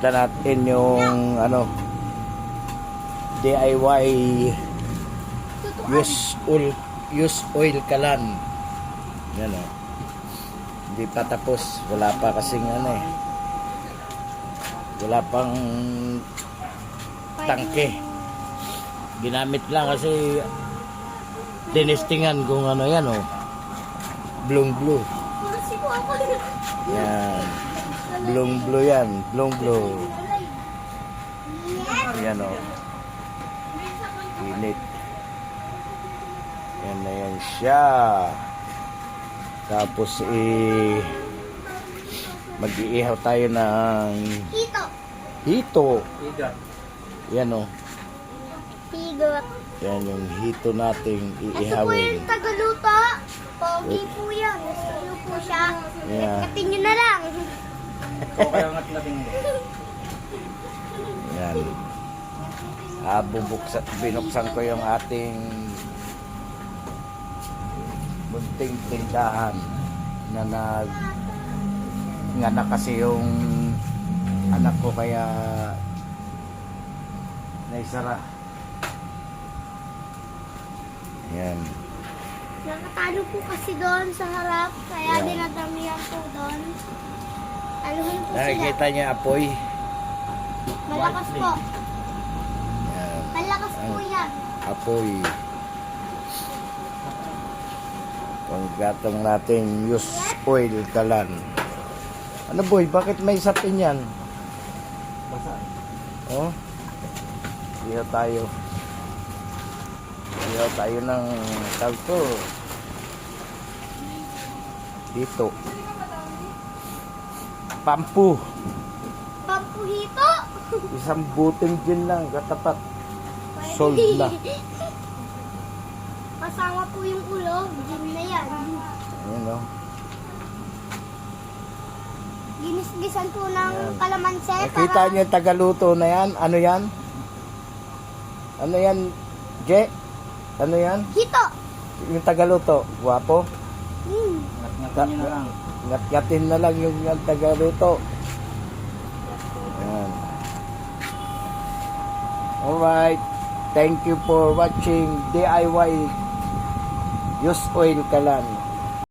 Pakita natin yung ano DIY use oil kalan. Yan o. Hindi pa tapos. Wala pa kasing ano eh. Wala pang tangke. Ginamit lang kasi tinestingan kung ano yan o. Blue. Yan. Blue yan. Blue. Yan o. Init. Yan na yan siya. Tapos mag-iihaw tayo ng hito. Yan o. Higot. Yan yung hito nating Ito po iihawin. yung tagaluto. Pogi po yan. Gusto nyo po siya. Yeah. Katin nyo na lang. Yan. Binuksan ko yung ating munting tindahan na nganak kasi yung anak ko kaya naisara. Yan. Nakatalo po kasi doon sa harap. Kaya Yeah. dinadamihan po doon. Aluhin po sila. Nakikita niya apoy. Malakas po. Yan. Malakas po yan. Apoy. Panggatong natin use oil kalan. Ano boy, bakit may sapin yan? Oh? Ihaw tayo. Ihaw tayo ng salto. Dito. Pampu. Pampuhito. Isang buting gin lang, katapat. Sold na. Kasama po yung ulo. Gin na yan. Ayan o. Ginisgisan po ng Yan. kalamansi. Nakita niyo yung tagaluto na yan? Ano yan? Ano yan, Je? Ano yan? Hito. Yung tagaluto. Guwapo? Hmm. Ngat-ngatin na lang yung tagaluto. Ayan. Alright. Thank you for watching DIY Use Oil Kalan.